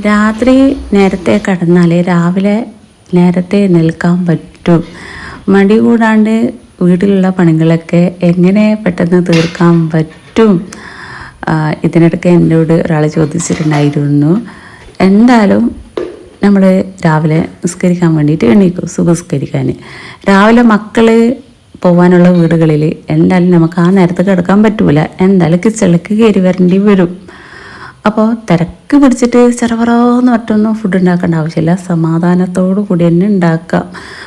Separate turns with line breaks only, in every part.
രാത്രി നേരത്തെ കിടന്നാൽ രാവിലെ നേരത്തെ നിൽക്കാൻ പറ്റും. മടി കൂടാണ്ട് വീട്ടിലുള്ള പണികളൊക്കെ എങ്ങനെ പെട്ടെന്ന് തീർക്കാൻ പറ്റും. ഇതിനിടയ്ക്ക് എന്നോട് ഒരാൾ ചോദിച്ചിട്ടുണ്ടായിരുന്നു. എന്തായാലും നമ്മൾ രാവിലെ നിസ്കരിക്കാൻ വേണ്ടിയിട്ട് എണീക്കും, സുബഹിസ്കരിക്കാൻ. രാവിലെ മക്കൾ പോകാനുള്ള വീടുകളിൽ എന്തായാലും നമുക്ക് ആ നേരത്ത് കിടക്കാൻ പറ്റൂല. എന്തായാലും കിച്ചണിലേക്ക് കയറി വരേണ്ടി വരും. അപ്പോൾ തിരക്ക് പിടിച്ചിട്ട് ചെറവറോന്ന് മറ്റൊന്നും ഫുഡ് ഉണ്ടാക്കേണ്ട ആവശ്യമില്ല, സമാധാനത്തോടു കൂടി തന്നെ ഉണ്ടാക്കാം.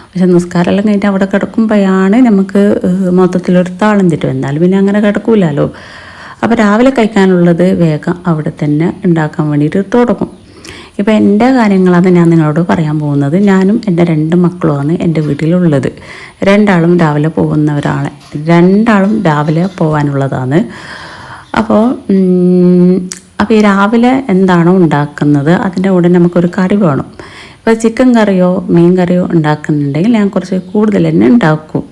പക്ഷെ നിസ്കാരമെല്ലാം കഴിഞ്ഞിട്ട് അവിടെ കിടക്കുമ്പോഴാണ് നമുക്ക് മൊത്തത്തിലൊരു താളം തെറ്റും. എന്നാലും പിന്നെ അങ്ങനെ കിടക്കൂലല്ലോ. അപ്പോൾ രാവിലെ കഴിക്കാനുള്ളത് വേഗം അവിടെ തന്നെ ഉണ്ടാക്കാൻ വേണ്ടിയിട്ട് തുടങ്ങും. ഇപ്പോൾ എൻ്റെ കാര്യങ്ങളാണ് ഞാൻ നിങ്ങളോട് പറയാൻ പോകുന്നത്. ഞാനും എൻ്റെ 2 മക്കളുമാണ് എൻ്റെ വീട്ടിലുള്ളത്. രണ്ടാളും രാവിലെ പോകുന്നവരാണ്, രണ്ടാളും രാവിലെ പോകാനുള്ളതാണ്. അപ്പോൾ ഈ രാവിലെ എന്താണോ ഉണ്ടാക്കുന്നത് അതിൻ്റെ കൂടെ നമുക്കൊരു കറി വേണം. ഇപ്പോൾ ചിക്കൻ കറിയോ മീൻ കറിയോ ഉണ്ടാക്കുന്നുണ്ടെങ്കിൽ ഞാൻ കുറച്ച് കൂടുതൽ തന്നെ ഉണ്ടാക്കും,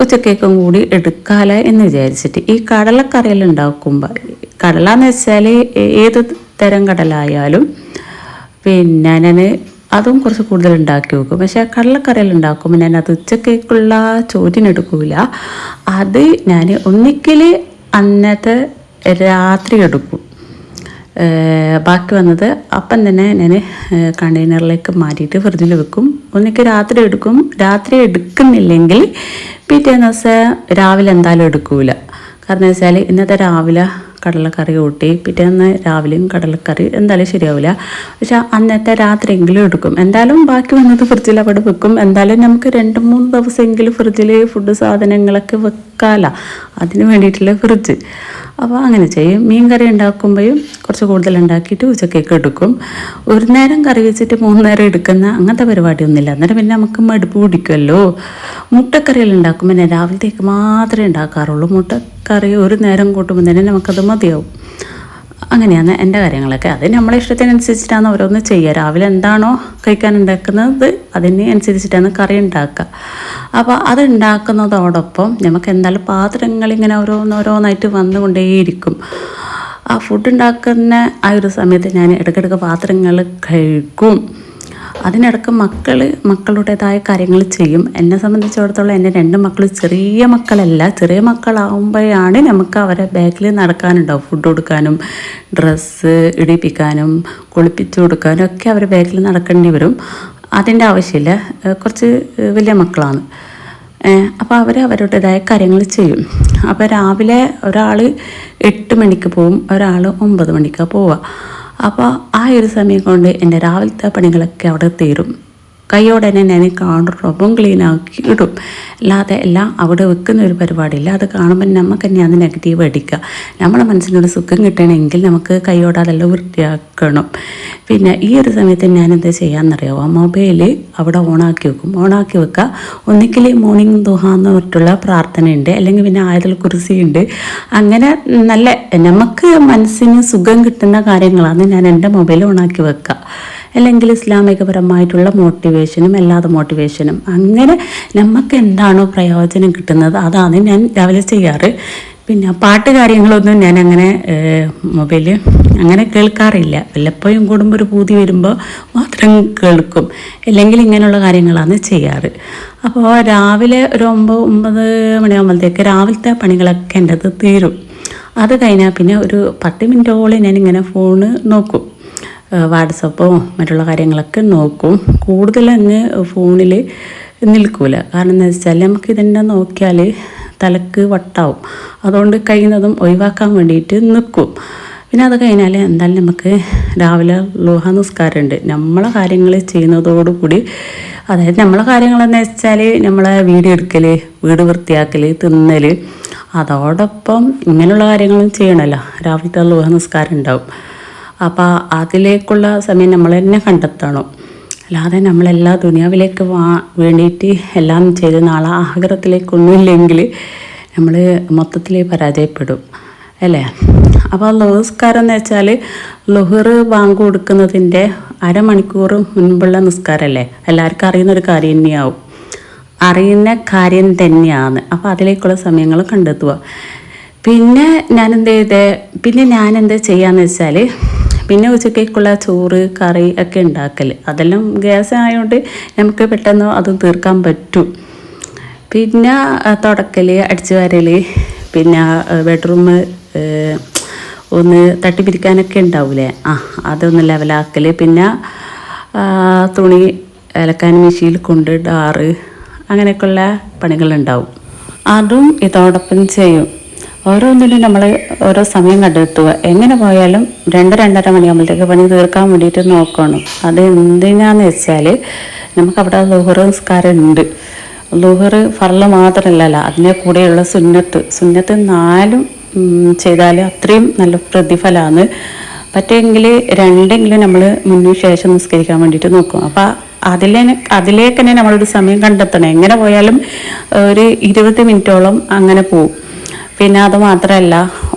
ഉച്ചക്കേക്കും കൂടി എടുക്കാല എന്ന് വിചാരിച്ചിട്ട്. ഈ കടലക്കറിയെല്ലാം ഉണ്ടാക്കുമ്പോൾ, കടല എന്ന് വെച്ചാൽ ഏത് തരം കടലായാലും പിന്നെ ഞാൻ അതും കുറച്ച് കൂടുതൽ ഉണ്ടാക്കി വെക്കും. പക്ഷേ കടലക്കറിയെല്ലാം ഉണ്ടാക്കുമ്പോൾ ഞാൻ അത് ഉച്ചക്കേക്കുള്ള ചോറ്റിനെടുക്കില്ല. അത് ഞാൻ ഒന്നിക്കൽ അന്നത്തെ രാത്രി എടുക്കും. ബാക്കി വന്നത് അപ്പം തന്നെ ഞാൻ കണ്ടെയ്നറിലേക്ക് മാറ്റിയിട്ട് ഫ്രിഡ്ജിൽ വെക്കും. ഒന്നിക്ക് രാത്രി എടുക്കും. രാത്രി എടുക്കുന്നില്ലെങ്കിൽ പിറ്റേന്ന് ദിവസം രാവിലെ എന്തായാലും എടുക്കൂല. കാരണം വെച്ചാൽ ഇന്നത്തെ രാവിലെ കടലക്കറി കൂട്ടി പിറ്റേന്ന് രാവിലെയും കടലക്കറി എന്തായാലും ശരിയാവില്ല. പക്ഷെ അന്നത്തെ രാത്രിയെങ്കിലും എടുക്കും. എന്തായാലും ബാക്കി വന്നത് ഫ്രിഡ്ജിൽ അവിടെ വെക്കും. എന്തായാലും നമുക്ക് 2-3 ദിവസമെങ്കിലും ഫ്രിഡ്ജിൽ ഫുഡ് സാധനങ്ങളൊക്കെ വെക്കാമല്ലോ, അതിന് വേണ്ടിയിട്ടുള്ള ഫ്രിഡ്ജ്. അപ്പോൾ അങ്ങനെ ചെയ്യും. മീൻ കറി ഉണ്ടാക്കുമ്പോഴും കുറച്ച് കൂടുതൽ ഉണ്ടാക്കിയിട്ട് ഉച്ചക്കേക്ക് എടുക്കും. ഒരു നേരം കറി വെച്ചിട്ട് 3 നേരം എടുക്കുന്ന അങ്ങനത്തെ പരിപാടിയൊന്നുമില്ല. അന്നേരം പിന്നെ നമുക്ക് മടുപ്പ് പിടിക്കുമല്ലോ. മുട്ടക്കറിയെല്ലാം ഉണ്ടാക്കുമ്പോൾ ഞാൻ രാവിലത്തേക്ക് മാത്രമേ ഉണ്ടാക്കാറുള്ളൂ. മുട്ടക്കറി ഒരു നേരം കൂട്ടുമ്പോൾ തന്നെ നമുക്കത് മതിയാവും. അങ്ങനെയാണ് എൻ്റെ കാര്യങ്ങളൊക്കെ. അത് നമ്മളെ ഇഷ്ടത്തിനനുസരിച്ചിട്ടാണ് ഓരോന്ന് ചെയ്യുക. രാവിലെ എന്താണോ കഴിക്കാൻ ഉണ്ടാക്കുന്നത് അതിന് അനുസരിച്ചിട്ടാണ് കറി ഉണ്ടാക്കുക. അപ്പോൾ അത് ഉണ്ടാക്കുന്നതോടൊപ്പം നമുക്ക് എന്തായാലും പാത്രങ്ങളിങ്ങനെ ഓരോന്നായിട്ട് വന്നുകൊണ്ടേയിരിക്കും. ആ ഫുഡ് ഉണ്ടാക്കുന്ന ആ ഒരു സമയത്ത് ഞാൻ ഇടയ്ക്കിടയ്ക്ക് പാത്രങ്ങൾ കഴുകും. അതിനിടയ്ക്ക് മക്കളുടേതായ കാര്യങ്ങൾ ചെയ്യും. എന്നെ സംബന്ധിച്ചിടത്തോളം എൻ്റെ 2 മക്കൾ ചെറിയ മക്കളല്ല. ചെറിയ മക്കളാവുമ്പോഴാണ് നമുക്ക് അവരെ ബാക്കിൽ നടക്കാനുണ്ടാവും. ഫുഡ് കൊടുക്കാനും ഡ്രസ്സ് ഇടിപ്പിക്കാനും കുളിപ്പിച്ചു കൊടുക്കാനും ഒക്കെ അവരെ ബാക്കിൽ നടക്കേണ്ടി വരും. അതിൻ്റെ ആവശ്യമില്ല. കുറച്ച് വലിയ മക്കളാണ്. അപ്പോൾ അവരുടേതായ കാര്യങ്ങൾ ചെയ്യും. അപ്പോൾ രാവിലെ ഒരാൾ 8 മണിക്ക് പോവും, ഒരാൾ 9 മണിക്കാണ് പോവുക. അപ്പോൾ ആ ഒരു സമയം കൊണ്ട് എൻ്റെ രാവിലത്തെ പണികളൊക്കെ അവിടെ തീരും. കൈയോടെ തന്നെ ഞാൻ കൗണ്ടർ ക്ലീനാക്കി ഇടും. അല്ലാതെ എല്ലാം അവിടെ വെക്കുന്ന ഒരു പരിപാടിയില്ല. അത് കാണുമ്പോൾ നമുക്ക് തന്നെ അത് നെഗറ്റീവ് അടിക്കുക. നമ്മുടെ മനസ്സിനൊരു സുഖം കിട്ടണമെങ്കിൽ നമുക്ക് കൈയോടെ അതെല്ലാം വൃത്തിയാക്കണം. പിന്നെ ഈ ഒരു സമയത്ത് ഞാൻ എന്താ ചെയ്യാമെന്നറിയാമോ, മൊബൈൽ അവിടെ ഓണാക്കി വെക്കുക. ഒന്നിക്കൽ മോർണിംഗ് ദുഹ എന്ന് പറഞ്ഞിട്ടുള്ള പ്രാർത്ഥനയുണ്ട്, അല്ലെങ്കിൽ പിന്നെ ആയതുൽ കുർസി ഉണ്ട്. അങ്ങനെ നല്ല നമുക്ക് മനസ്സിന് സുഖം കിട്ടുന്ന കാര്യങ്ങളാണ് ഞാൻ എൻ്റെ മൊബൈൽ ഓണാക്കി വെക്കുക. അല്ലെങ്കിൽ ഇസ്ലാമികപരമായിട്ടുള്ള മോട്ടിവേഷനും അല്ലാതെ മോട്ടിവേഷനും, അങ്ങനെ നമുക്ക് എന്താണോ പ്രയോജനം കിട്ടുന്നത് അതാണ് ഞാൻ രാവിലെ ചെയ്യാറ്. പിന്നെ പാട്ട് കാര്യങ്ങളൊന്നും ഞാൻ അങ്ങനെ മൊബൈൽ അങ്ങനെ കേൾക്കാറില്ല. വല്ലപ്പോഴും കൂടുമ്പോൾ ഒരു പൂതി വരുമ്പോൾ മാത്രം കേൾക്കും. അല്ലെങ്കിൽ ഇങ്ങനെയുള്ള കാര്യങ്ങളാണ് ചെയ്യാറ്. അപ്പോൾ രാവിലെ ഒരു 9 മണിയാകുമ്പോഴത്തേക്ക് രാവിലത്തെ പണികളൊക്കെ എൻ്റെത് തീരും. അത് കഴിഞ്ഞാൽ പിന്നെ ഒരു 10 മിനിറ്റോളം ഞാനിങ്ങനെ ഫോണ് നോക്കും. വാട്സപ്പോ മറ്റുള്ള കാര്യങ്ങളൊക്കെ നോക്കും. കൂടുതലങ്ങ് ഫോണിൽ നിൽക്കൂല. കാരണം എന്ന് വെച്ചാൽ നമുക്ക് ഇതെന്നെ നോക്കിയാൽ തലക്ക് വട്ടാവും. അതുകൊണ്ട് കഴിയുന്നതും ഒഴിവാക്കാൻ വേണ്ടിയിട്ട് നിൽക്കും. പിന്നെ അത് കഴിഞ്ഞാൽ എന്തായാലും നമുക്ക് രാവിലെ ളുഹ നിസ്കാരമുണ്ട്. നമ്മളെ കാര്യങ്ങൾ ചെയ്യുന്നതോടുകൂടി, അതായത് നമ്മളെ കാര്യങ്ങളെന്ന് വെച്ചാൽ നമ്മളെ വീഡിയോ എടുക്കൽ, വീട് വൃത്തിയാക്കൽ, തിന്നൽ, അതോടൊപ്പം ഇങ്ങനെയുള്ള കാര്യങ്ങളും ചെയ്യണമല്ലോ. രാവിലത്തെ ളുഹ നിസ്കാരം ഉണ്ടാവും. അപ്പോൾ അതിലേക്കുള്ള സമയം നമ്മൾ തന്നെ കണ്ടെത്തണം. അല്ലാതെ നമ്മളെല്ലാ ദുനിയാവിലേക്ക് വേണ്ടിയിട്ട് എല്ലാം ചെയ്ത് നാളെ ആഖിറത്തിലേക്കൊന്നുമില്ലെങ്കിൽ നമ്മൾ മൊത്തത്തിൽ പരാജയപ്പെടും അല്ലേ. അപ്പോൾ നിസ്കാരം എന്ന് വെച്ചാൽ ളുഹർ ബാങ്ക് കൊടുക്കുന്നതിൻ്റെ അരമണിക്കൂർ മുൻപുള്ള നിസ്കാരമല്ലേ, എല്ലാവർക്കും അറിയുന്നൊരു കാര്യം തന്നെയാവും, അറിയുന്ന കാര്യം തന്നെയാണ്. അപ്പോൾ അതിലേക്കുള്ള സമയങ്ങൾ കണ്ടെത്തുക. പിന്നെ ഞാൻ എന്താ ചെയ്യാന്ന് വെച്ചാൽ പിന്നെ ഉച്ചക്കേക്കുള്ള ചോറ് കറി ഒക്കെ ഉണ്ടാക്കൽ. അതെല്ലാം ഗ്യാസ് ആയതുകൊണ്ട് നമുക്ക് പെട്ടെന്ന് അതും തീർക്കാൻ പറ്റും. പിന്നെ തുടക്കൽ, അടിച്ചു വാരൽ, പിന്നെ ബെഡ്റൂം ഒന്ന് തട്ടിപ്പിരിക്കാനൊക്കെ ഉണ്ടാവില്ലേ, അതൊന്ന് ലെവലാക്കൽ. പിന്നെ തുണി അലക്കാൻ മെഷീനിൽ കൊണ്ടിടാറ്, അങ്ങനെയൊക്കെയുള്ള പണികളുണ്ടാവും. അതും ഇതോടൊപ്പം ചെയ്യും. ഓരോന്നിനും നമ്മൾ ഓരോ സമയം കണ്ടെത്തുക. എങ്ങനെ പോയാലും 2-2:30 മണിയാകുമ്പോഴത്തേക്ക് പണി തീർക്കാൻ വേണ്ടിയിട്ട് നോക്കണം. അത് എന്തിനാന്ന് വെച്ചാൽ നമുക്കവിടെ ളുഹർ നിസ്കാരം ഉണ്ട്. ളുഹർ ഫർള് മാത്രമല്ലല്ലോ, അതിൻ്റെ കൂടെയുള്ള സുന്നത്ത് 4 ചെയ്താൽ അത്രയും നല്ല പ്രതിഫലമാണ്. പറ്റുമെങ്കിൽ 2 നമ്മൾ മുന്നും ശേഷം നിസ്കരിക്കാൻ വേണ്ടിയിട്ട് നോക്കും. അപ്പോൾ അതിലേക്ക് തന്നെ നമ്മളൊരു സമയം കണ്ടെത്തണം. എങ്ങനെ പോയാലും ഒരു 20 മിനിറ്റോളം അങ്ങനെ പോവും. പിന്നെ അത് മാത്രമല്ല,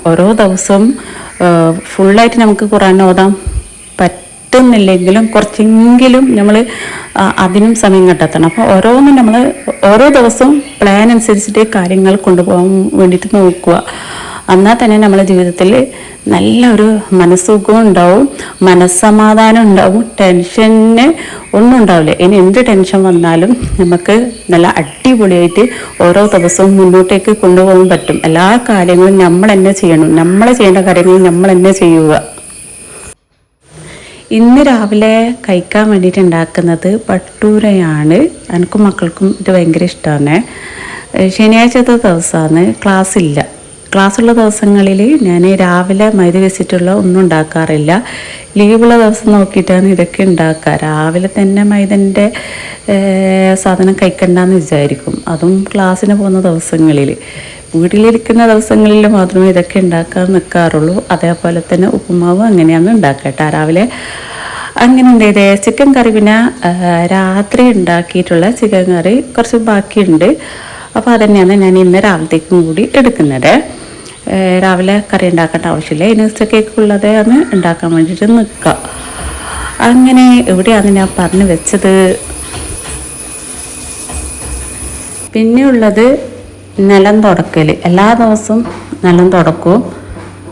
ഓരോ ദിവസവും ഫുള്ളായിട്ട് നമുക്ക് ഖുർആൻ ഓതാൻ പറ്റുന്നില്ലെങ്കിലും കുറച്ചെങ്കിലും നമ്മൾ അതിനും സമയം കണ്ടെത്തണം. അപ്പോൾ ഓരോന്നും നമ്മൾ ഓരോ ദിവസവും പ്ലാൻ അനുസരിച്ചിട്ട് കാര്യങ്ങൾ കൊണ്ടുപോകാൻ വേണ്ടിയിട്ട് നോക്കുക. എന്നാൽ തന്നെ നമ്മളെ ജീവിതത്തിൽ നല്ലൊരു മനസ്സുഖവും ഉണ്ടാവും, മനസ്സമാധാനം ഉണ്ടാവും, ടെൻഷന് ഒന്നും ഉണ്ടാവില്ല. ഇനി എന്ത് ടെൻഷൻ വന്നാലും നമുക്ക് നല്ല അടിപൊളിയായിട്ട് ഓരോ ദിവസവും മുന്നോട്ടേക്ക് കൊണ്ടുപോകാൻ പറ്റും. എല്ലാ കാര്യങ്ങളും നമ്മൾ തന്നെ ചെയ്യണം. നമ്മൾ ചെയ്യേണ്ട കാര്യങ്ങൾ നമ്മൾ തന്നെ ചെയ്യുക. ഇന്ന് രാവിലെ കഴിക്കാൻ വേണ്ടിയിട്ട് ഉണ്ടാക്കുന്നത് ഭട്ടൂരയാണ്. എനിക്കും മക്കൾക്കും ഇത് ഭയങ്കര ഇഷ്ടമാണ്. ശനിയാഴ്ചത്തെ ദിവസമാണ്, ക്ലാസ്സുള്ള ദിവസങ്ങളിൽ ഞാൻ രാവിലെ മൈദ വെച്ചിട്ടുള്ള ഒന്നും ഉണ്ടാക്കാറില്ല. ലീവുള്ള ദിവസം നോക്കിയിട്ടാണ് ഇതൊക്കെ ഉണ്ടാക്കുക. രാവിലെ തന്നെ മൈദൻ്റെ സാധനം കഴിക്കണ്ടെന്ന് വിചാരിക്കും. അതും ക്ലാസ്സിന് പോകുന്ന ദിവസങ്ങളിൽ. വീട്ടിലിരിക്കുന്ന ദിവസങ്ങളിൽ മാത്രമേ ഇതൊക്കെ ഉണ്ടാക്കാൻ നിൽക്കാറുള്ളൂ. അതേപോലെ തന്നെ ഉപ്പുമാവ് അങ്ങനെയാണ് ഉണ്ടാക്കട്ടെ രാവിലെ. അങ്ങനെ ഉണ്ടായത് ചിക്കൻ കറി. പിന്നെ രാത്രി ഉണ്ടാക്കിയിട്ടുള്ള ചിക്കൻ കറി കുറച്ച് ബാക്കിയുണ്ട്. അപ്പോൾ അതുതന്നെയാണ് ഞാൻ ഇന്ന് രാവിലത്തേക്കും കൂടി എടുക്കുന്നത്. രാവിലെ കറി ഉണ്ടാക്കേണ്ട ആവശ്യമില്ല, ഇനി ഉച്ചക്കേക്കുള്ളത് ആണ് ഉണ്ടാക്കാൻ വേണ്ടിയിട്ട് നിൽക്കുക. അങ്ങനെ എവിടെയാണ് ഞാൻ പറഞ്ഞു വെച്ചത്. പിന്നെയുള്ളത് നിലം തുടക്കൽ. എല്ലാ ദിവസവും നിലം തുടക്കും.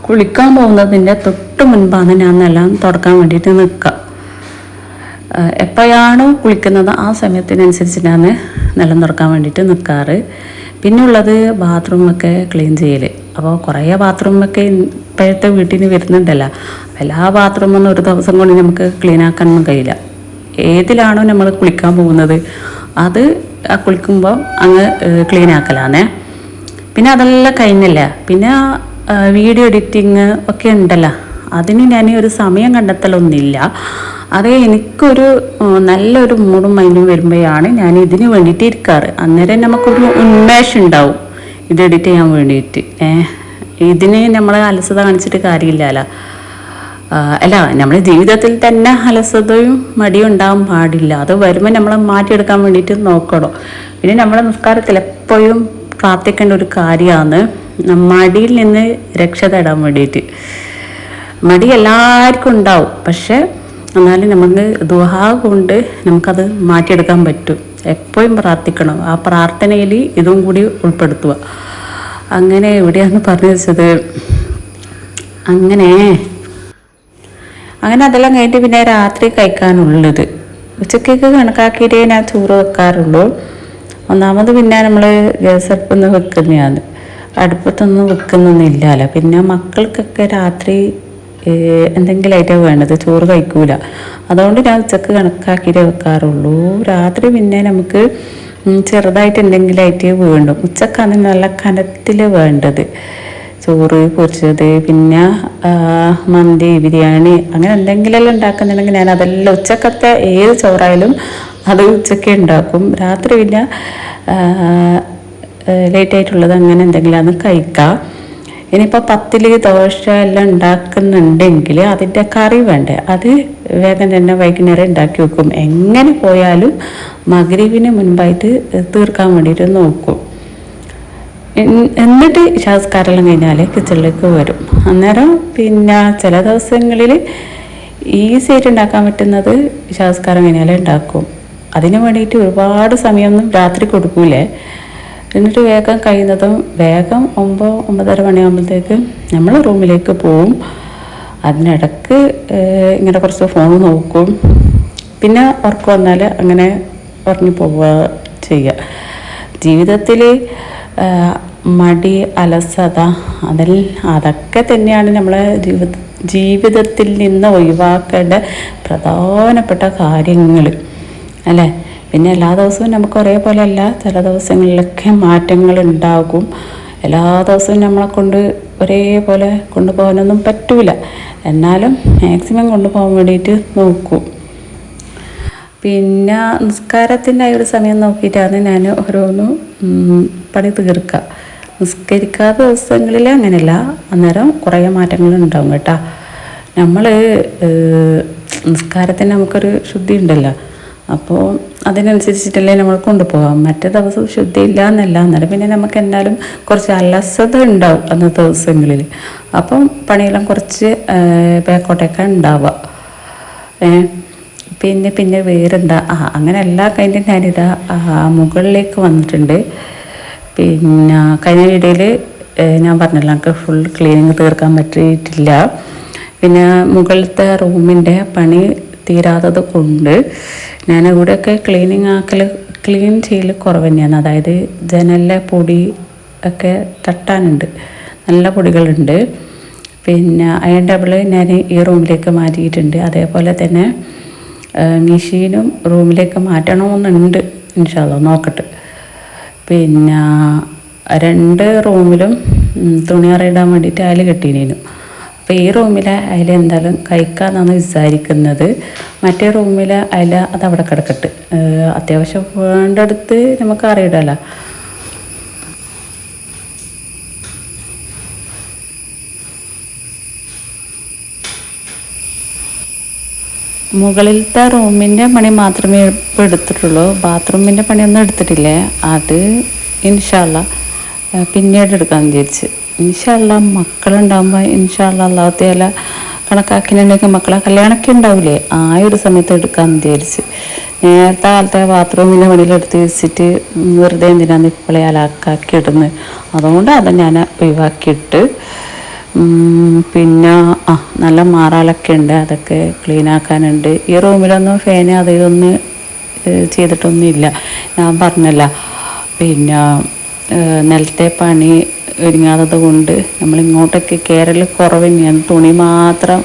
കുളിക്കാൻ പോകുന്നതിൻ്റെ തൊട്ട് മുൻപാണ് ഞാൻ നിലം തുടക്കാൻ വേണ്ടിയിട്ട് നിൽക്കുക. എപ്പോഴാണോ കുളിക്കുന്നത് ആ സമയത്തിനനുസരിച്ചിട്ടാണ് നിലം തുടക്കാൻ വേണ്ടിയിട്ട് നിൽക്കാറ്. പിന്നുള്ളത് ബാത്റൂമൊക്കെ ക്ലീൻ ചെയ്യൽ. അപ്പോൾ കുറേ ബാത്റൂമൊക്കെ ഇപ്പോഴത്തെ വീട്ടിന് വരുന്നുണ്ടല്ലോ. എല്ലാ ബാത്റൂമൊന്നും ഒരു ദിവസം കൊണ്ട് നമുക്ക് ക്ലീൻ ആക്കാനൊന്നും കഴിയില്ല. ഏതിലാണോ നമ്മൾ കുളിക്കാൻ പോകുന്നത് അത് കുളിക്കുമ്പോൾ അങ്ങ് ക്ലീൻ ആക്കലാന്നേ. പിന്നെ അതെല്ലാം കഴിഞ്ഞില്ല. പിന്നെ വീഡിയോ എഡിറ്റിങ് ഒക്കെ ഉണ്ടല്ലോ, അതിന് ഞാൻ ഒരു സമയം കണ്ടെത്തലൊന്നുമില്ല. അത് എനിക്കൊരു നല്ലൊരു മൂടും മൈൻഡും വരുമ്പോഴാണ് ഞാൻ ഇതിന് വേണ്ടിയിട്ട് ഇരിക്കാറ്. അന്നേരം നമുക്കൊരു ഉന്മേഷം ഉണ്ടാവും ഇത് എഡിറ്റ് ചെയ്യാൻ വേണ്ടിയിട്ട്. ഇതിന് നമ്മൾ അലസത കാണിച്ചിട്ട് കാര്യമില്ലല്ലോ. അല്ല, നമ്മുടെ ജീവിതത്തിൽ തന്നെ അലസതയും മടിയും ഉണ്ടാകാൻ പാടില്ല. അത് വരുമ്പോൾ നമ്മളെ മാറ്റിയെടുക്കാൻ വേണ്ടിയിട്ട് നോക്കണം. പിന്നെ നമ്മുടെ നിസ്കാരത്തിൽ എപ്പോഴും പ്രാർത്ഥിക്കേണ്ട ഒരു കാര്യമാണ് മടിയിൽ നിന്ന് രക്ഷ തേടാൻ വേണ്ടിയിട്ട്. മടി എല്ലാവർക്കും ഉണ്ടാവും, പക്ഷെ എന്നാലും നമുക്ക് ദുആ കൊണ്ട് നമുക്കത് മാറ്റിയെടുക്കാൻ പറ്റും. എപ്പോഴും പ്രാർത്ഥിക്കണം. ആ പ്രാർത്ഥനയിൽ ഇതും കൂടി ഉൾപ്പെടുത്തുക. അങ്ങനെ എവിടെയാണ് പറഞ്ഞു വെച്ചത്. അങ്ങനെ അതെല്ലാം കഴിഞ്ഞിട്ട് പിന്നെ രാത്രി കഴിക്കാനുള്ളത് ഉച്ചക്കേക്ക് കണക്കാക്കിയിട്ടേ ഞാൻ ചോറ് വെക്കാറുള്ളൂ. ഒന്നാമത് പിന്നെ നമ്മൾ ഗ്യാസ് അടുപ്പൊന്ന് വെക്കുന്നതാണ്, അടുപ്പത്തൊന്നും വെക്കുന്നൊന്നുമില്ലല്ലോ. പിന്നെ മക്കൾക്കൊക്കെ രാത്രി എന്തെങ്കിലുമായിട്ടാണ് വേണ്ടത്, ചോറ് കഴിക്കൂല. അതുകൊണ്ട് ഞാൻ ഉച്ചക്ക് കണക്കാക്കിയിട്ടേ വെക്കാറുള്ളൂ. രാത്രി പിന്നെ നമുക്ക് ചെറുതായിട്ട് എന്തെങ്കിലുമായിട്ട് വേണ്ടും. ഉച്ചക്കാണ് നല്ല കനത്തിൽ വേണ്ടത്. ചോറ് പൊരിച്ചത്, പിന്നെ മന്തി, ബിരിയാണി, അങ്ങനെ എന്തെങ്കിലും ഉണ്ടാക്കുന്നുണ്ടെങ്കിൽ ഞാൻ അതെല്ലാം ഉച്ചക്കത്തെ ഏത് ചോറായാലും അത് ഉച്ചക്ക് ഉണ്ടാക്കും. രാത്രി പിന്നെ ലേറ്റായിട്ടുള്ളത് അങ്ങനെ എന്തെങ്കിലുമാണ് കഴിക്കാം. ഇനിയിപ്പോൾ പത്തില് ദോശ എല്ലാം ഉണ്ടാക്കുന്നുണ്ടെങ്കിൽ അതിൻ്റെ കറി വേണ്ടേ, അത് വേഗം തന്നെ വൈകുന്നേരം ഉണ്ടാക്കി വെക്കും. എങ്ങനെ പോയാലും മഗ്‌രിബിന് മുൻപായിട്ട് തീർക്കാൻ വേണ്ടിയിട്ട് നോക്കും. എന്നിട്ട് ഇശാസ്കാരെല്ലാം കഴിഞ്ഞാൽ കിച്ചണിലേക്ക് വരും. അന്നേരം പിന്നെ ചില ദിവസങ്ങളിൽ ഈസി ആയിട്ട് ഉണ്ടാക്കാൻ പറ്റുന്നത് ഇശാസ്കാരം കഴിഞ്ഞാലേ ഉണ്ടാക്കും. അതിന് വേണ്ടിയിട്ട് ഒരുപാട് സമയമൊന്നും രാത്രി കൊടുക്കൂലേ. എന്നിട്ട് വേഗം കഴിയുന്നതും വേഗം 9-9:30 മണിയാകുമ്പോഴത്തേക്ക് നമ്മൾ റൂമിലേക്ക് പോവും. അതിനിടക്ക് ഇങ്ങനെ കുറച്ച് ഫോൺ നോക്കും. പിന്നെ ഉറക്കം വന്നാൽ അങ്ങനെ ഉറങ്ങി പോവുക ചെയ്യുക. ജീവിതത്തിൽ മടി, അലസത അതൊക്കെ തന്നെയാണ് നമ്മളെ ജീവിതത്തിൽ നിന്ന് ഒഴിവാക്കേണ്ട പ്രധാനപ്പെട്ട കാര്യങ്ങൾ അല്ലേ. പിന്നെ എല്ലാ ദിവസവും നമുക്ക് ഒരേപോലെ അല്ല, ചില ദിവസങ്ങളിലൊക്കെ മാറ്റങ്ങൾ ഉണ്ടാകും. എല്ലാ ദിവസവും നമ്മളെ കൊണ്ട് ഒരേപോലെ കൊണ്ടുപോകാനൊന്നും പറ്റൂല. എന്നാലും മാക്സിമം കൊണ്ടുപോകാൻ വേണ്ടിയിട്ട് നോക്കും. പിന്നെ നിസ്കാരത്തിൻ്റെ ഒരു സമയം നോക്കിയിട്ടാണ് ഞാൻ ഓരോന്നും പണി തീർക്കുക. നിസ്കരിക്കാത്ത ദിവസങ്ങളിൽ അങ്ങനെയല്ല, അന്നേരം കുറേ മാറ്റങ്ങൾ ഉണ്ടാവും കേട്ടോ. നമ്മൾ നിസ്കാരത്തിന് നമുക്കൊരു ശുദ്ധി ഉണ്ടല്ലോ, അപ്പോൾ അതിനനുസരിച്ചിട്ടല്ലേ നമ്മൾ കൊണ്ടുപോകാം. മറ്റേ ദിവസം ശുദ്ധി ഇല്ല എന്നല്ല, അന്നേരം പിന്നെ നമുക്ക് എന്നാലും കുറച്ച് അലസത ഉണ്ടാവും അന്നത്തെ ദിവസങ്ങളിൽ. അപ്പം പണിയെല്ലാം കുറച്ച് ബാക്കോട്ടൊക്കെ ഉണ്ടാവുക. പിന്നെ വേറെന്താ, അങ്ങനെ എല്ലാ കഴിഞ്ഞിട്ട് ഞാനിതാ മുകളിലേക്ക് വന്നിട്ടുണ്ട്. പിന്നെ കഴിഞ്ഞ വീഡിയോയിൽ ഞാൻ പറഞ്ഞല്ലോ എനിക്ക് ഫുൾ ക്ലീനിങ് തീർക്കാൻ പറ്റിയിട്ടില്ല. പിന്നെ മുകളിലത്തെ റൂമിൻ്റെ പണി തീരാത്തത് കൊണ്ട് ഞാൻ ഇവിടെയൊക്കെ ക്ലീൻ ചെയ്യൽ കുറവ് തന്നെയാണ്. അതായത് ജനലിലെ പൊടി ഒക്കെ തട്ടാനുണ്ട്, നല്ല പൊടികളുണ്ട്. പിന്നെ അയൺ ടേബിൾ ഞാൻ ഈ റൂമിലേക്ക് മാറ്റിയിട്ടുണ്ട്. അതേപോലെ തന്നെ മെഷീനും റൂമിലേക്ക് മാറ്റണമെന്നുണ്ട്, ഇൻഷാ അല്ലാ നോക്കട്ടെ. പിന്നെ 2 റൂമിലും തുണി അറിയിടാൻ വേണ്ടിയിട്ട് അയൽ കെട്ടിനേനു. അപ്പോൾ ഈ റൂമിലെ അയല എന്തായാലും കഴിക്കാമെന്നാണ് വിചാരിക്കുന്നത്. മറ്റേ റൂമിലെ അയല അതവിടെ കിടക്കട്ട്, അത്യാവശ്യം വേണ്ടടുത്ത് നമുക്ക് അറിയിടാമല്ലോ. മുകളിലത്തെ റൂമിൻ്റെ പണി മാത്രമേ ഇപ്പോൾ എടുത്തിട്ടുള്ളൂ. ബാത്റൂമിൻ്റെ പണിയൊന്നും എടുത്തിട്ടില്ലേ. അത് ഇൻഷാ അല്ലാ പിന്നീട് എടുക്കാമെന്ന് വിചാരിച്ച്. ഇൻഷാ അല്ലാ മക്കളുണ്ടാകുമ്പോൾ ഇൻഷാ അല്ലാ അല്ലാഹു തആല കണക്കാക്കിയിട്ടുണ്ടെങ്കിൽ മക്കളെ കല്യാണമൊക്കെ ഉണ്ടാവില്ലേ, ആ ഒരു സമയത്ത് എടുക്കാമെന്ന് വിചാരിച്ച്. നേരത്തെ കാലത്തെ ബാത്റൂമിൻ്റെ പണിയിലെടുത്ത് വെച്ചിട്ട് വെറുതെ എന്തിനാന്ന് ഇപ്പോഴേ അലാക്കാക്കി ഇടുന്നത്. അതുകൊണ്ട് അത് ഞാൻ ഒഴിവാക്കിയിട്ട് പിന്നെ നല്ല മാറാലൊക്കെ ഉണ്ട്, അതൊക്കെ ക്ലീൻ ആക്കാനുണ്ട്. ഈ റൂമിലൊന്നും ഫാന് അതൊന്നും ചെയ്തിട്ടൊന്നുമില്ല, ഞാൻ പറഞ്ഞല്ല. പിന്നെ നിലത്തെ പണി ഒരുങ്ങാത്തത് കൊണ്ട് നമ്മളിങ്ങോട്ടൊക്കെ കയറൽ കുറവ് തന്നെയാണ്. തുണി മാത്രം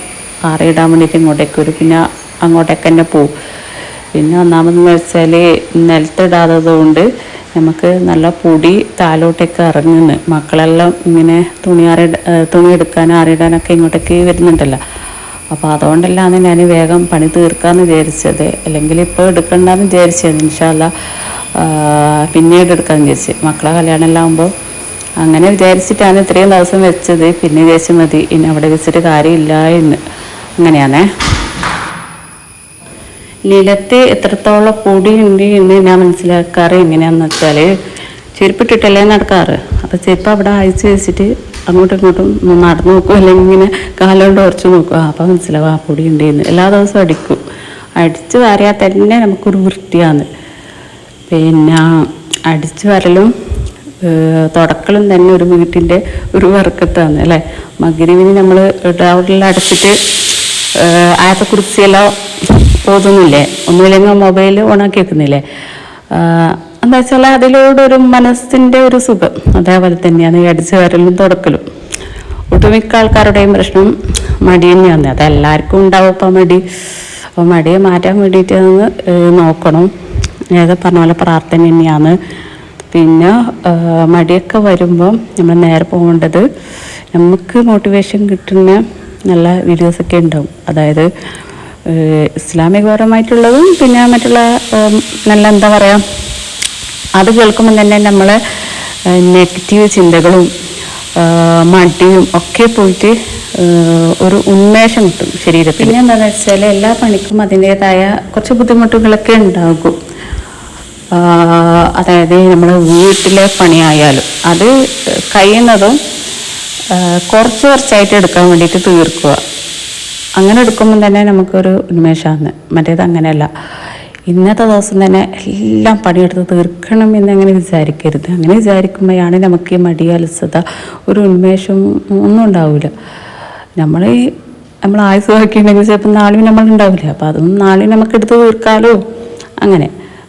ആറിയിടാൻ വേണ്ടിയിട്ട് ഇങ്ങോട്ടേക്ക് വരും, പിന്നെ അങ്ങോട്ടേക്ക് തന്നെ പോവും. പിന്നെ ഒന്നാമതെന്ന് വെച്ചാൽ നിലത്തിടാത്തത് കൊണ്ട് നമുക്ക് നല്ല പൊടി താലോട്ടേക്ക് ഇറങ്ങുന്നു. മക്കളെല്ലാം ഇങ്ങനെ തുണി എടുക്കാനും ആറിയിടാനൊക്കെ ഇങ്ങോട്ടേക്ക് വരുന്നുണ്ടല്ലോ. അപ്പോൾ അതുകൊണ്ടല്ലാന്ന് ഞാൻ വേഗം പണി തീർക്കാമെന്ന് വിചാരിച്ചത്. അല്ലെങ്കിൽ ഇപ്പോൾ എടുക്കണ്ടെന്ന് വിചാരിച്ചത്. ഇൻഷാ അല്ലാ പിന്നീട് എടുക്കാമെന്ന് വിചാരിച്ച്. മക്കളെ കല്യാണം എല്ലാം ആകുമ്പോൾ അങ്ങനെ വിചാരിച്ചിട്ടാണ് ഇത്രയും ദിവസം വെച്ചത്. പിന്നെ വിചാരിച്ച് മതി, ഇനി അവിടെ വെച്ചിട്ട് കാര്യമില്ല എന്ന്. അങ്ങനെയാണേ. നിലത്ത് എത്രത്തോളം പൊടി ഉണ്ട് എന്ന് ഞാൻ മനസ്സിലാക്കാറ് എങ്ങനെയാണെന്ന് വെച്ചാൽ, ചെരുപ്പിട്ടിട്ടല്ലേ നടക്കാറ്. അപ്പോൾ ചെരുപ്പ് അവിടെ അയച്ച് വെച്ചിട്ട് അങ്ങോട്ടും ഇങ്ങോട്ടും നടന്നു നോക്കും, അല്ലെങ്കിൽ ഇങ്ങനെ കാലുകൊണ്ട് ഉറച്ച് നോക്കും. അപ്പോൾ മനസ്സിലാവും ആ പൊടി ഉണ്ട് എന്ന്. എല്ലാ ദിവസവും അടിക്കും. അടിച്ച് വാരിയാൽ തന്നെ നമുക്കൊരു വൃത്തിയാണ്. പിന്നെ അടിച്ച് വരലും തുടക്കലും തന്നെ ഒരു വീട്ടിൻ്റെ ഒരു വർക്കത്താണ് അല്ലേ. മഗ്‌രിബിന് നമ്മൾ അവിടെ അടച്ചിട്ട് ആയത്തെക്കുറിച്ചെല്ലാം ഓതുന്നില്ലേ, ഒന്നുമില്ലെങ്കിൽ മൊബൈൽ ഓണാക്കി വെക്കുന്നില്ലേ. എന്താ വെച്ചാൽ അതിലൂടെ ഒരു മനസ്സിൻ്റെ ഒരു സുഖം. അതേപോലെ തന്നെയാണ് ഈ അടിച്ചു വരലും തുടക്കലും. ഒട്ടുമിക്ക ആൾക്കാരുടെയും പ്രശ്നം മടി തന്നെയാണ്. അതെല്ലാവർക്കും ഉണ്ടാവും ഇപ്പം മടി. അപ്പോൾ മടിയെ മാറ്റാൻ വേണ്ടിയിട്ട് നോക്കണം. നേരത്തെ പറഞ്ഞ പോലെ പ്രാർത്ഥന തന്നെയാണ്. പിന്നെ മടിയൊക്കെ വരുമ്പം നമ്മൾ നേരെ പോകേണ്ടത്, നമുക്ക് മോട്ടിവേഷൻ കിട്ടുന്ന നല്ല വീഡിയോസൊക്കെ ഉണ്ടാവും. അതായത് ഇസ്ലാമികപരമായിട്ടുള്ളതും പിന്നെ മറ്റുള്ള നല്ല എന്താ പറയുക, അത് കേൾക്കുമ്പോൾ തന്നെ നമ്മളെ നെഗറ്റീവ് ചിന്തകളും മടിയും ഒക്കെ പോയിട്ട് ഒരു ഉന്മേഷം കിട്ടും ശരീരത്തിൽ. പിന്നെ എന്താണെന്ന് വെച്ചാൽ എല്ലാ പണിക്കും അതിൻ്റേതായ കുറച്ച് ബുദ്ധിമുട്ടുകളൊക്കെ ഉണ്ടാകും. അതായത് നമ്മൾ വീട്ടിലെ പണിയായാലും അത് കഴിയുന്നതും കുറച്ചായിട്ട് എടുക്കാൻ വേണ്ടിയിട്ട് തീർക്കുക. അങ്ങനെ എടുക്കുമ്പം തന്നെ നമുക്കൊരു ഉന്മേഷമാണ്. മറ്റേത് അങ്ങനെയല്ല, ഇന്നത്തെ ദിവസം തന്നെ എല്ലാം പണിയെടുത്ത് തീർക്കണം എന്നങ്ങനെ വിചാരിക്കരുത്. അങ്ങനെ വിചാരിക്കുമ്പോഴാണ് നമുക്ക് ഈ മടി, അലസത, ഒരു ഉന്മേഷം ഒന്നും ഉണ്ടാവില്ല. നമ്മൾ നമ്മൾ ആയുസ് ബാക്കിയുണ്ടെങ്കിൽ ചിലപ്പോൾ നാളെയും നമ്മളുണ്ടാവില്ല. അപ്പോൾ അതൊന്നും നാളെയും നമുക്ക് എടുത്ത് തീർക്കാമല്ലോ. അങ്ങനെ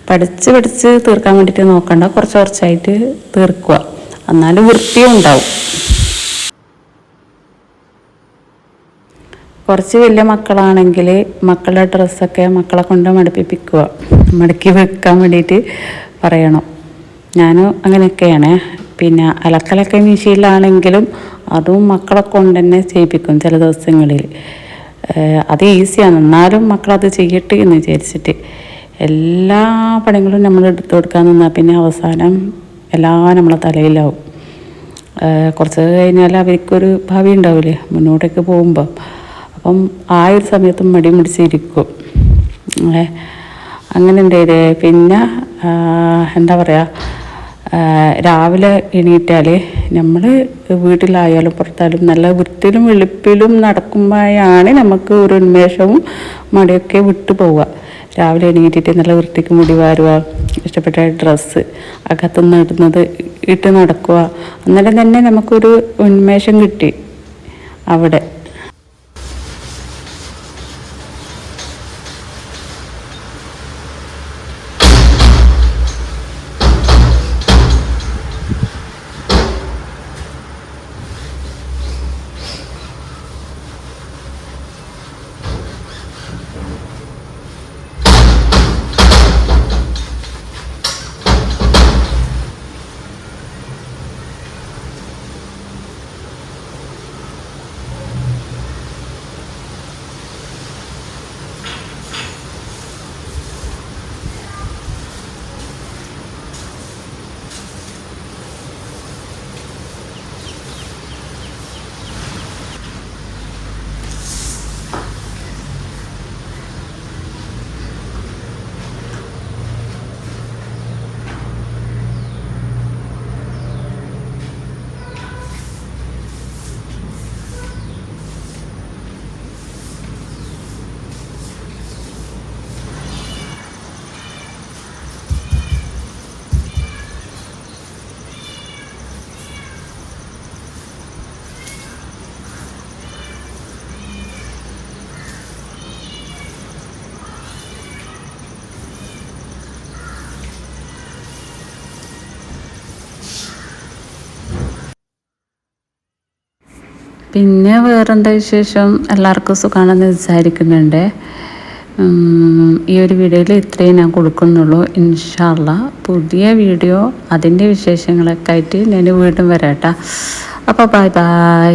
പഠിച്ച് തീർക്കാൻ വേണ്ടിയിട്ട് നോക്കണ്ട, കുറച്ചായിട്ട് തീർക്കുക, എന്നാലും വൃത്തിയും ഉണ്ടാവും. കുറച്ച് വലിയ മക്കളാണെങ്കിൽ മക്കളുടെ ഡ്രസ്സൊക്കെ മക്കളെ കൊണ്ട് മടുപ്പിപ്പിക്കുക, മടക്കി വെക്കാൻ വേണ്ടിയിട്ട് പറയണം. ഞാനും അങ്ങനെയൊക്കെയാണ്. പിന്നെ അലക്കലൊക്കെ മെഷീനിലാണെങ്കിലും അതും മക്കളെ കൊണ്ട് തന്നെ ചെയ്യിപ്പിക്കും ചില ദിവസങ്ങളിൽ. അത് ഈസിയാണ്, എന്നാലും മക്കളത് ചെയ്യട്ടെ എന്ന് വിചാരിച്ചിട്ട് എല്ലാ പണികളും നമ്മൾ എടുത്തു കൊടുക്കാൻ നിന്നാൽ പിന്നെ അവസാനം എല്ലാം നമ്മളെ തലയിലാവും. കുറച്ച് കഴിഞ്ഞാൽ അവർക്കൊരു ഭാവി ഉണ്ടാവില്ലേ മുന്നോട്ടേക്ക് പോകുമ്പോൾ. അപ്പം ആ ഒരു സമയത്തും മടി പിടിച്ചിരിക്കും. അങ്ങനെ ഉണ്ടായില്ലേ. പിന്നെ എന്താ പറയുക, രാവിലെ എണീറ്റാൽ നമ്മൾ വീട്ടിലായാലും പുറത്തായാലും നല്ല വൃത്തിയിലും വെളുപ്പിലും നടക്കുമ്പോഴാണ് നമുക്ക് ഒരു ഉന്മേഷവും മടിയൊക്കെ വിട്ടു പോവുക. രാവിലെ എണീറ്റിട്ട് നല്ല വൃത്തിക്ക് മുടി വാരുക, ഇഷ്ടപ്പെട്ട ഡ്രസ്സ് അകത്തുനിന്ന് ഇടുന്നത് ഇട്ട് നടക്കുക, അന്നേരം തന്നെ നമുക്കൊരു ഉന്മേഷം കിട്ടി അവിടെ. പിന്നെ വേറെന്താ വിശേഷം? എല്ലാവർക്കും സുഖമാണെന്ന് വിചാരിക്കുന്നുണ്ട്. ഈ ഒരു വീഡിയോയിൽ ഇത്രയും ഞാൻ കൊടുക്കുന്നുള്ളൂ. ഇൻഷാ അല്ലാഹ് പുതിയ വീഡിയോ അതിൻ്റെ വിശേഷങ്ങളൊക്കെ ആയിട്ട് ഞാൻ വീണ്ടും വരാം കേട്ടോ. അപ്പോൾ ബൈ.